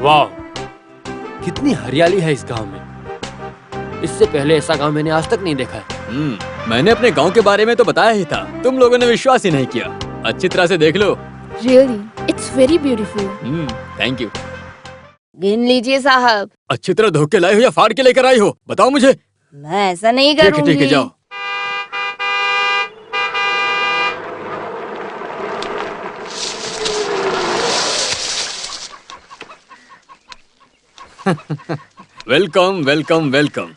वाह, कितनी हरियाली है इस गांव में। इससे पहले ऐसा गांव मैंने आज तक नहीं देखा है। मैंने अपने गांव के बारे में तो बताया ही था, तुम लोगों ने विश्वास ही नहीं किया। अच्छी तरह से देख लो। Really, it's very beautiful. Thank you. गिन लीजिए साहब। अच्छी तरह धो के लाए हो या फाड़ के लेकर आई हो, बताओ मुझे। मैं ऐसा नहीं ठीक है करूंगी। ठीक है, जाओ। Welcome welcome welcome.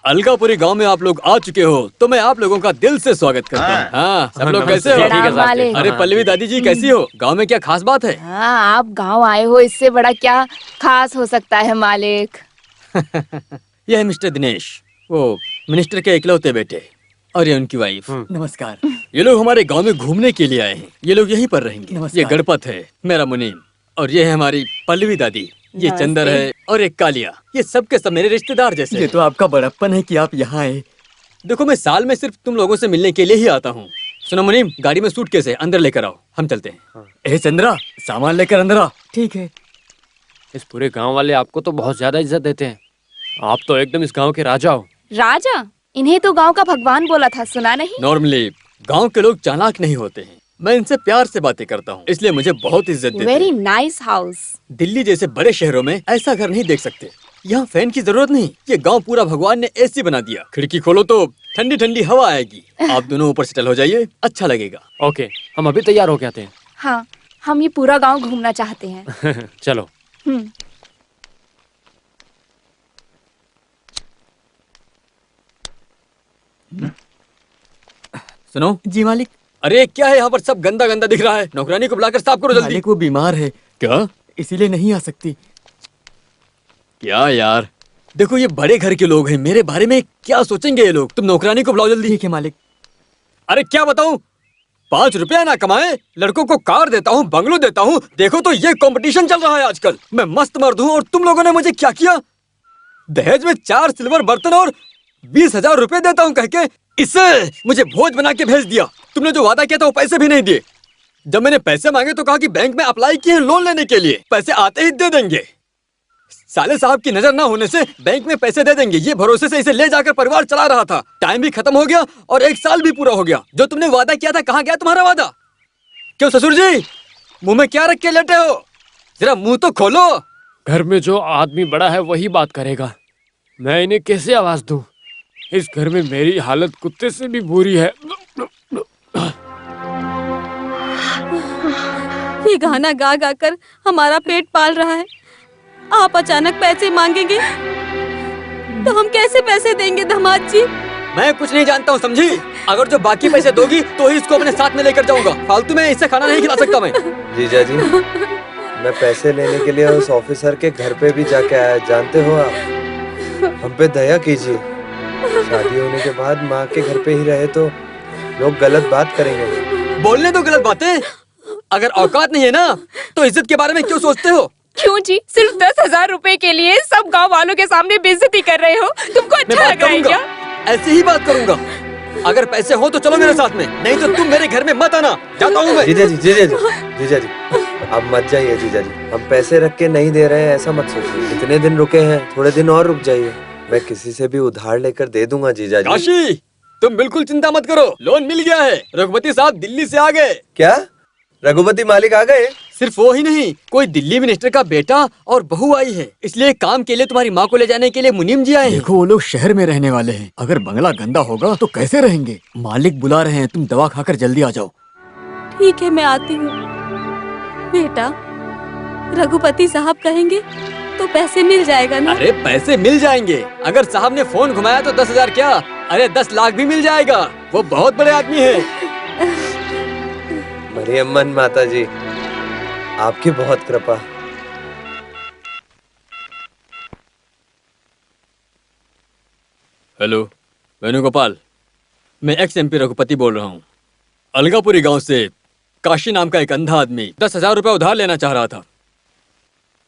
अलगापुरी गांव में आप लोग आ चुके हो तो मैं आप लोगों का दिल से स्वागत करता हूँ। हाँ, सब लोग कैसे हो? प्रणाम मालिक। अरे पल्लवी दादी जी कैसी हो? गांव में क्या खास बात है? हाँ, आप गांव आए हो, इससे बड़ा क्या खास हो सकता है मालिक। यह है मिस्टर दिनेश, वो मिनिस्टर के इकलौते बेटे, और ये उनकी वाइफ। नमस्कार। ये लोग हमारे गांव में घूमने के लिए आए हैं। ये लोग यहीं पर रहेंगे। नमस्कार। ये गणपत है, मेरा मुनीम, और ये है हमारी पल्लवी दादी। ये नमस्ते। चंदर है और एक कालिया। ये सब के सब मेरे रिश्तेदार जैसे ये हैं। तो आपका बड़प्पन है कि आप यहाँ आए। देखो, मैं साल में सिर्फ तुम लोगों से मिलने के लिए ही आता हूँ। सुनो मुनीम, गाड़ी में सूटकेस है, अंदर लेकर आओ, हम चलते हैं। ए चंद्रा, सामान लेकर अंदर आ। ठीक है। इस पूरे गांव वाले आपको तो बहुत ज्यादा इज्जत देते हैं। आप तो एकदम इस गांव के राजा हो। राजा? इन्हें तो गांव का भगवान बोला था, सुना नहीं? नॉर्मली गांव के लोग चालाक नहीं होते हैं। मैं इनसे प्यार से बातें करता हूँ, इसलिए मुझे बहुत इज्जत देते वेरी हैं। Nice house. दिल्ली जैसे बड़े शहरों में ऐसा घर नहीं देख सकते। यहाँ फैन की जरूरत नहीं। ये गांव पूरा भगवान ने एसी बना दिया। खिड़की खोलो तो ठंडी ठंडी हवा आएगी। आप दोनों ऊपर सेटल हो जाइए, अच्छा लगेगा। ओके, हम अभी तैयार होके आते हैं। हाँ, हम ये पूरा गांव घूमना चाहते हैं। चलो। हम्म। सुनो। जी मालिक। अरे क्या है यहाँ पर, सब गंदा गंदा दिख रहा है। नौकरानी को बुलाकर साफ करो जल्दी। मालिक वो बीमार है, क्या? इसीलिए नहीं आ सकती। क्या यार, देखो ये बड़े घर के लोग हैं, मेरे बारे में क्या सोचेंगे ये लोग। तुम नौकरानी को बुलाओ जल्दी। ठीक है मालिक। अरे क्या बताऊं, 5 रुपया ना कमाए, लड़कों को कार देता हूँ, बंगलो देता हूँ। देखो तो ये कंपटीशन चल रहा है आजकल। मैं मस्त मर्द हूँ और तुम लोगों ने मुझे क्या किया? दहेज में 4 सिल्वर बर्तन और 20,000 रुपए देता हूँ कह के इससे मुझे भोज बना के भेज दिया। तुमने जो वादा किया था वो पैसे भी नहीं दिए। जब मैंने पैसे मांगे तो कहा कि बैंक में अप्लाई किए लोन लेने के लिए, पैसे आते ही दे देंगे। साले साहब की नजर ना होने से बैंक में पैसे दे देंगे, ये भरोसे से इसे ले जाकर परिवार चला रहा था। टाइम भी खत्म हो गया और 1 साल भी पूरा हो गया। जो तुमने वादा किया था, कहाँ गया तुम्हारा वादा? क्यों ससुर जी, मुंह में क्या रख के लेटे हो? जरा मुंह तो खोलो। घर में जो आदमी बड़ा है वही बात करेगा। मैं इन्हें कैसे आवाज दूं? इस घर में मेरी हालत कुत्ते से भी बुरी है। ये गाना गा गा कर हमारा पेट पाल रहा है। आप अचानक पैसे मांगेंगे तो हम कैसे पैसे देंगे दामाद जी? मैं कुछ नहीं जानता हूँ, समझी? अगर जो बाकी पैसे दोगी तो ही इसको अपने साथ में लेकर जाऊंगा। फालतू में इसे खाना नहीं खिला सकता मैं। जीजा जी, मैं पैसे लेने के लिए उस ऑफिसर के घर पे भी जाके आया, जानते हो आप? हम पे दया कीजिए। शादी होने के बाद माँ के घर पे ही रहे तो लोग गलत बात करेंगे। बोलने दो गलत बातें। अगर औकात नहीं है ना तो इज्जत के बारे में क्यों सोचते हो? क्यों जी, सिर्फ 10,000 रुपए के लिए सब गांव वालों के सामने बेइज्जती कर रहे हो? तुमको मैं अच्छा बात लग रहा है करूंगा, क्या? ऐसे ही बात करूंगा। अगर पैसे हो तो चलो मेरे साथ में, नहीं तो तुम मेरे घर में मत आना। जाता हूँ मैं। जीजा जी, जीजा जी, जीजा जी, अब मत जाइए जीजा जी। हम पैसे रख के नहीं दे रहे हैं, ऐसा मत सोचिए। इतने दिन रुके हैं, थोड़े दिन और रुक जाइए। मैं किसी से भी उधार लेकर दे दूंगा जीजा जी। काशी, तुम बिल्कुल चिंता मत करो, लोन मिल गया है। रघुपति साहब दिल्ली से आ गए। क्या रघुपति मालिक आ गए? सिर्फ वो ही नहीं, कोई दिल्ली मिनिस्टर का बेटा और बहू आई है, इसलिए काम के लिए तुम्हारी माँ को ले जाने के लिए मुनीम जी आए हैं। देखो वो लोग शहर में रहने वाले हैं, अगर बंगला गंदा होगा तो कैसे रहेंगे? मालिक बुला रहे हैं, तुम दवा खाकर जल्दी आ जाओ। ठीक है, मैं आती हूँ। बेटा, रघुपति साहब कहेंगे तो पैसे मिल जाएगा ना? अरे पैसे मिल जाएंगे। अगर साहब ने फोन घुमाया तो 10,000 क्या, अरे 10 लाख भी मिल जाएगा। वो बहुत बड़े आदमी है। मरियम्मन माता जी, आपकी बहुत कृपा। हेलो, वेणुगोपाल, मैं एक्स MP रघुपति बोल रहा हूँ। अलगापुरी गांव से काशी नाम का एक अंधा आदमी 10,000 रुपए उधार लेना चाह रहा था।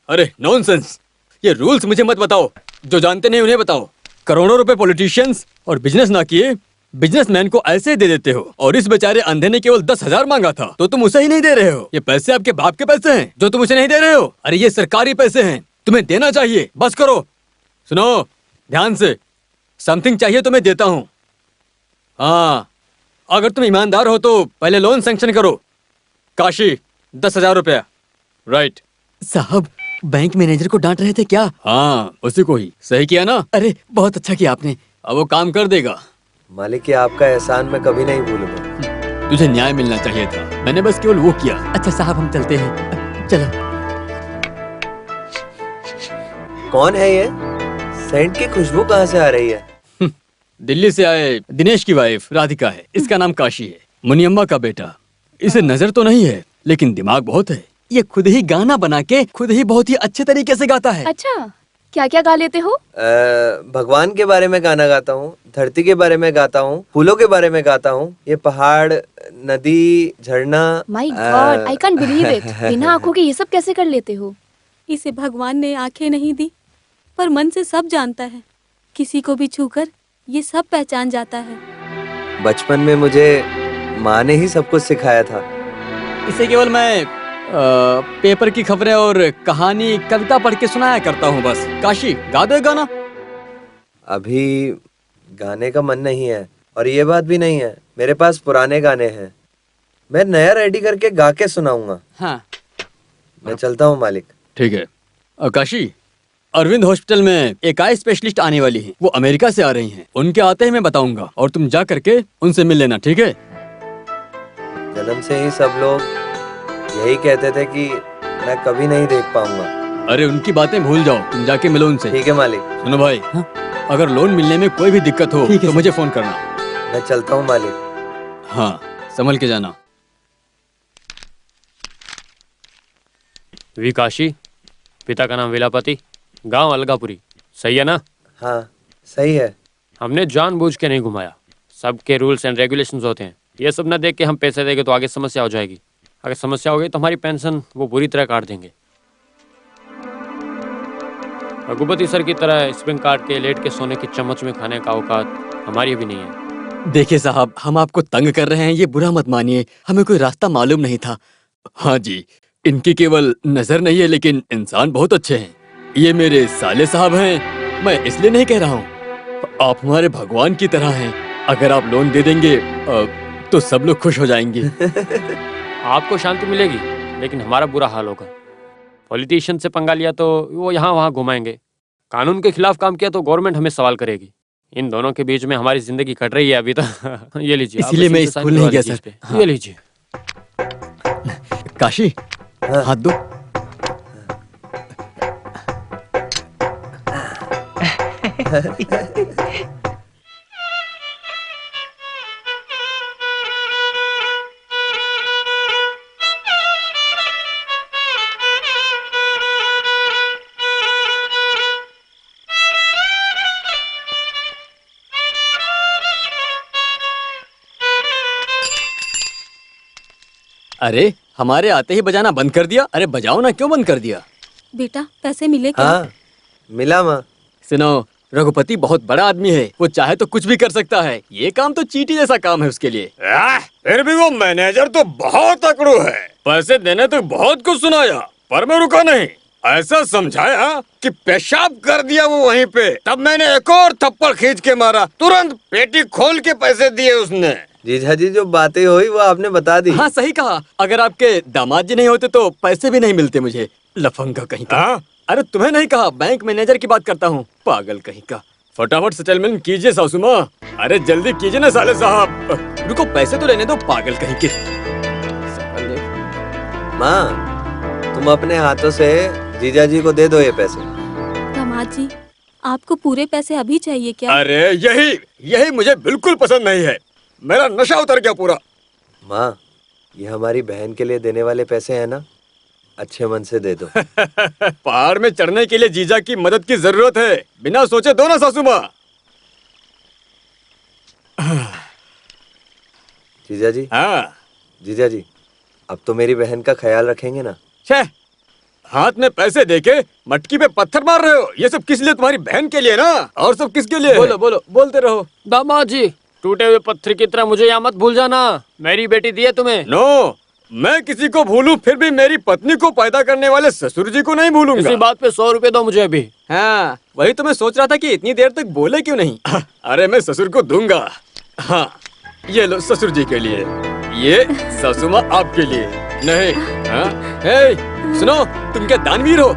अरे नॉनसेंस, ये रूल्स मुझे मत बताओ, जो जानते नहीं उन्हें बताओ। करोड़ों रुपए पॉलिटिशियंस और बिजनेस ना किए बिजनेसमैन को ऐसे ही दे देते हो, और इस बेचारे अंधे ने केवल 10,000 मांगा था तो तुम उसे ही नहीं दे रहे हो। ये पैसे आपके बाप के पैसे हैं जो तुम उसे नहीं दे रहे हो। अरे ये सरकारी पैसे हैं, तुम्हें देना चाहिए। बस करो। सुनो ध्यान से, समथिंग चाहिए तो मैं देता हूँ। हाँ, अगर तुम ईमानदार हो तो पहले लोन सैंक्शन करो। काशी 10,000 रुपया। राइट। साहब, बैंक मैनेजर को डांट रहे थे क्या? हाँ, उसी को ही। सही किया ना? अरे बहुत अच्छा किया आपने। अब वो काम कर देगा। मालिक, ये आपका एहसान मैं कभी नहीं भूलूंगा। तुझे न्याय मिलना चाहिए था, मैंने बस केवल वो किया। अच्छा साहब, हम चलते हैं। चलो। कौन है ये? सेंट की खुशबू कहाँ से आ रही है? दिल्ली से आए दिनेश की वाइफ राधिका है। इसका नाम काशी है, मुनियम्मा का बेटा। इसे नजर तो नहीं है लेकिन दिमाग बहुत है। ये खुद ही गाना बना के खुद ही बहुत ही अच्छे तरीके से गाता है। अच्छा, क्या क्या गा लेते हो? भगवान के बारे में गाना गाता हूँ, धरती के बारे में गाता हूँ, फूलों के बारे में गाता हूँ। ये पहाड़, नदी, झरना। My God, I can't believe it. बिना आंखों के ये सब कैसे कर लेते हो? इसे भगवान ने आंखें नहीं दी, पर मन से सब जानता है। किसी को भी छूकर ये सब पहचान जाता है। बचपन में मुझे माँ ने ही सब कुछ सिखाया था। इसे केवल मैं पेपर की खबरें और कहानी कविता पढ़ के सुनाया करता हूँ बस। काशी, गा दो एक गाना। अभी गाने का मन नहीं है, और ये बात भी नहीं है। मेरे पास पुराने गाने हैं, मैं नया रेडी करके गा के सुनाऊंगा। हाँ मैं चलता हूँ मालिक। ठीक है। काशी, अरविंद हॉस्पिटल में एक आई स्पेशलिस्ट आने वाली है। वो अमेरिका से आ रही हैं। उनके आते ही मैं बताऊंगा और तुम जा करके उनसे मिल लेना, ठीक है? जन्म से ही सब लोग यही कहते थे कि मैं कभी नहीं देख पाऊंगा। अरे उनकी बातें भूल जाओ, तुम जाके मिलो उनसे। ठीक है मालिक। सुनो भाई, हाँ? अगर लोन मिलने में कोई भी दिक्कत हो ठीक है तो मुझे फोन करना। मैं चलता हूँ मालिक। हाँ, संभल के जाना। विकाशी, पिता का नाम विलापति, गांव अलगापुरी। सही है ना? हाँ सही है। हमने जानबूझ के नहीं घुमाया। सबके रूल्स एंड रेगुलेशंस होते हैं। ये सब ना देख के हम पैसे देंगे तो आगे समस्या हो जाएगी। अगर समस्या हो गई तो हमारी पेंशन वो बुरी तरह काट देंगे। रघुपति सर की तरह स्प्रिंग काट के लेट के सोने की चम्मच में खाने का औकात हमारी भी नहीं है। देखिए साहब, हम आपको तंग कर रहे हैं, ये बुरा मत मानिए। हमें कोई रास्ता मालूम नहीं था। हाँ जी, इनकी केवल नजर नहीं है लेकिन इंसान बहुत अच्छे हैं। ये मेरे साले साहब हैं। मैं इसलिए नहीं कह रहा हूँ, आप हमारे भगवान की तरह हैं। अगर आप लोन दे देंगे तो सब लोग खुश हो जाएंगे। आपको शांति मिलेगी लेकिन हमारा बुरा हाल होगा। पॉलिटिशियन से पंगा लिया तो वो यहाँ वहाँ घुमाएंगे, कानून के खिलाफ काम किया तो गवर्नमेंट हमें सवाल करेगी। इन दोनों के बीच में हमारी जिंदगी कट रही है अभी तो। ये लीजिए। इसीलिए मैं स्कूल नहीं गया सर। ये लीजिए। काशी, हाँ। हाथ दो। अरे हमारे आते ही बजाना बंद कर दिया। अरे बजाओ ना, क्यों बंद कर दिया? बेटा, पैसे मिले क्या? हाँ मिला माँ। सुनो, रघुपति बहुत बड़ा आदमी है, वो चाहे तो कुछ भी कर सकता है। ये काम तो चींटी जैसा काम है उसके लिए। फिर भी वो मैनेजर तो बहुत अकड़ू है। पैसे देने तक बहुत कुछ सुनाया पर मैं रुका नहीं। ऐसा समझाया कि पेशाब कर दिया वो वहीं पे। तब मैंने एक और थप्पड़ खींच के मारा, तुरंत पेटी खोल के पैसे दिए उसने। जीजा जी, जो बातें हुई वो आपने बता दी। हाँ सही कहा। अगर आपके दामाद जी नहीं होते तो पैसे भी नहीं मिलते मुझे। लफंगा कहीं का। हाँ? अरे तुम्हें नहीं कहा, बैंक मैनेजर की बात करता हूँ। पागल कहीं का। फटाफट सेटलमेंट कीजिए सासू माँ। अरे जल्दी कीजिए ना साले साहब। रुको, पैसे तो लेने दो, पागल कहीं के। माँ, तुम अपने हाथों से जीजा जी को दे दो ये पैसे। दामाद जी, आपको पूरे पैसे अभी चाहिए क्या? अरे यही मुझे बिल्कुल पसंद नहीं है। मेरा नशा उतर गया पूरा। माँ, ये हमारी बहन के लिए देने वाले पैसे हैं ना, अच्छे मन से दे दो। पहाड़ में चढ़ने के लिए जीजा की मदद की जरूरत है, बिना सोचे दो ना सासू माँ। जीजा जी, हाँ, जीजा जी, अब तो मेरी बहन का ख्याल रखेंगे ना? छे, हाथ में पैसे देके मटकी पे पत्थर मार रहे हो। ये सब किस लिए? तुम्हारी बहन के लिए ना, और सब किसके लिए? बोलो बोलो, बोलते रहो। दामाद जी, टूटे हुए पत्थर की तरह मुझे यहाँ मत भूल जाना। मेरी बेटी दी है तुम्हें। नो, मैं किसी को भूलूं फिर भी मेरी पत्नी को पैदा करने वाले ससुर जी को नहीं भूलूंगा। इसी बात पे 100 रुपए दो मुझे अभी। हाँ, वही तो मैं सोच रहा था कि इतनी देर तक बोले क्यों नहीं। अरे मैं ससुर को दूंगा। हाँ, ये लो ससुर जी के लिए, ये ससुमा आपके लिए। नहीं, हाँ? हे, सुनो, तुम क्या दानवीर हो?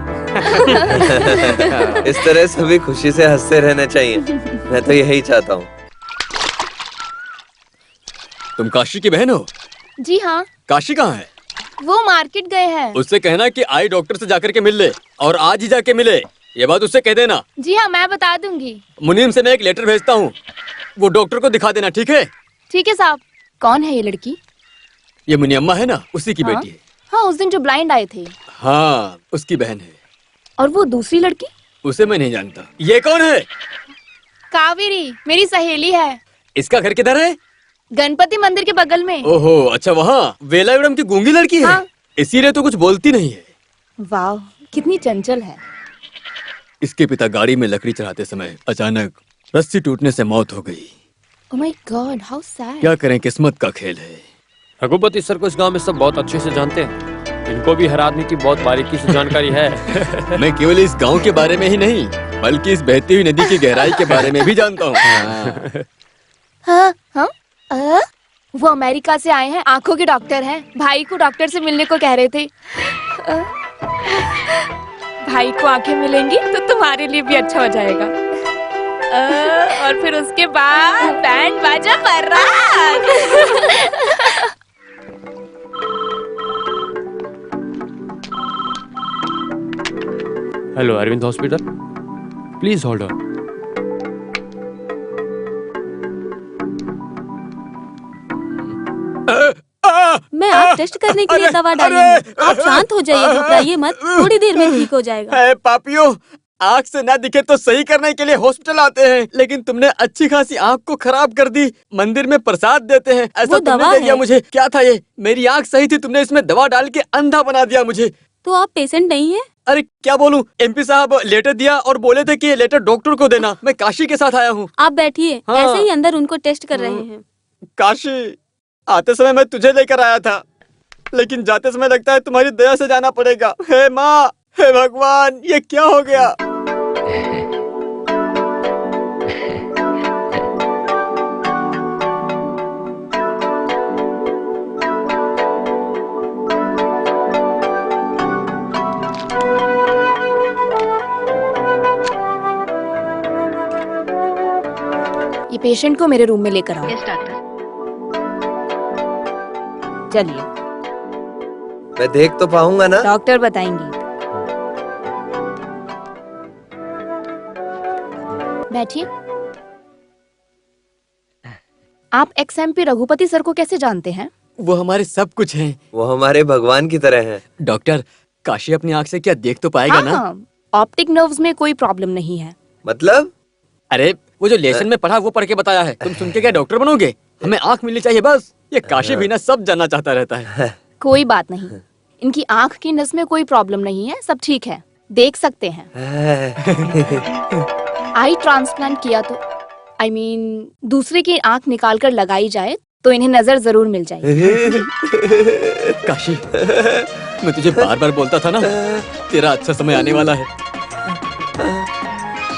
इस तरह सभी खुशी से हंसते रहना चाहिए। मैं तो यही चाहता हूँ। तुम काशी की बहन हो? जी हाँ, काशी कहाँ है? वो मार्केट गए हैं। उससे कहना कि आई डॉक्टर से जाकर के मिल ले, और आज ही जाके मिले। ये बात उससे कह देना। जी हाँ, मैं बता दूंगी। मुनीम से मैं एक लेटर भेजता हूँ, वो डॉक्टर को दिखा देना, ठीक है? ठीक है साहब। कौन है ये लड़की? ये मुनियम्मा है ना, उसी की हाँ? बेटी है। हाँ, उस दिन जो ब्लाइंड आए थे। हाँ, उसकी बहन है। और वो दूसरी लड़की? उसे मैं नहीं जानता। ये कौन है? कावेरी, मेरी सहेली है। इसका घर किधर है? गणपति मंदिर के बगल में। ओहो, अच्छा, वहाँ वेलायुडम की गूंगी लड़की है। हाँ। इसीलिए तो कुछ बोलती नहीं है। वाह, कितनी चंचल है। इसके पिता गाड़ी में लकड़ी चढ़ाते समय अचानक रस्सी टूटने से मौत हो गई। Oh my God, how sad. क्या करें, किस्मत का खेल है। रघुपति सर को इस गांव में सब बहुत अच्छे से जानते हैं। इनको भी हर आदमी की बहुत बारीकी से जानकारी है। मैं केवल इस गांव के बारे में ही नहीं, बल्कि इस बहती हुई नदी की गहराई के बारे में भी जानता हूँ। हाँ, हाँ? वो अमेरिका से आए हैं, आंखों के डॉक्टर हैं। भाई को डॉक्टर से मिलने को कह रहे थे। भाई को आंखें मिलेंगी तो तुम्हारे लिए भी अच्छा हो जाएगा। और फिर उसके बाद बैंड बाजा बारात। Hello Arvind hospital, please hold on. मैं आप टेस्ट करने के लिए दवा डाली हूँ। आप शांत हो जाइए, घबराइए मत, थोड़ी देर में ठीक हो जाएगा। है पापियो, आँख से ना दिखे तो सही करने के लिए हॉस्पिटल आते हैं, लेकिन तुमने अच्छी खासी आँख को खराब कर दी। मंदिर में प्रसाद देते हैं, ऐसा वो तुमने दवा दे दिया है। मुझे। क्या था ये? मेरी आँख सही थी, तुमने इसमें दवा डाल के अंधा बना दिया मुझे। तो आप पेशेंट नहीं है? अरे क्या बोलूं, एमपी साहब लेटर दिया और बोले थे कि ये लेटर डॉक्टर को देना। मैं काशी के साथ आया हूँ। आप बैठिए, हाँ। ऐसे ही अंदर उनको टेस्ट कर रहे हैं। काशी, आते समय मैं तुझे लेकर आया था, लेकिन जाते समय लगता है तुम्हारी दया से जाना पड़ेगा। हे माँ, हे भगवान, ये क्या हो गया? ये पेशेंट को मेरे रूम में लेकर आओ। Yes doctor. चलिए, मैं देख तो पाऊंगा ना? डॉक्टर बताएंगे। बैठिए। आप XMP रघुपति सर को कैसे जानते हैं? वो हमारे सब कुछ हैं। वो हमारे भगवान की तरह हैं। डॉक्टर, काशी अपनी आँख से क्या देख तो पाएगा ना? हाँ, ऑप्टिक नर्व्स में कोई प्रॉब्लम नहीं है। मतलब? अरे वो जो लेसन में पढ़ा वो पढ़ के बताया है। तुम सुन के क्या डॉक्टर बनोगे? हमें आँख मिलनी चाहिए बस। ये काशी भी ना सब जानना चाहता रहता है। कोई बात नहीं, इनकी आंख की नस में कोई प्रॉब्लम नहीं है, सब ठीक है, देख सकते हैं। आई ट्रांसप्लांट किया तो दूसरे की आंख निकाल कर लगाई जाए तो इन्हें नजर जरूर मिल जाएगी। काशी, मैं तुझे बार बार बोलता था ना, तेरा अच्छा समय आने वाला है।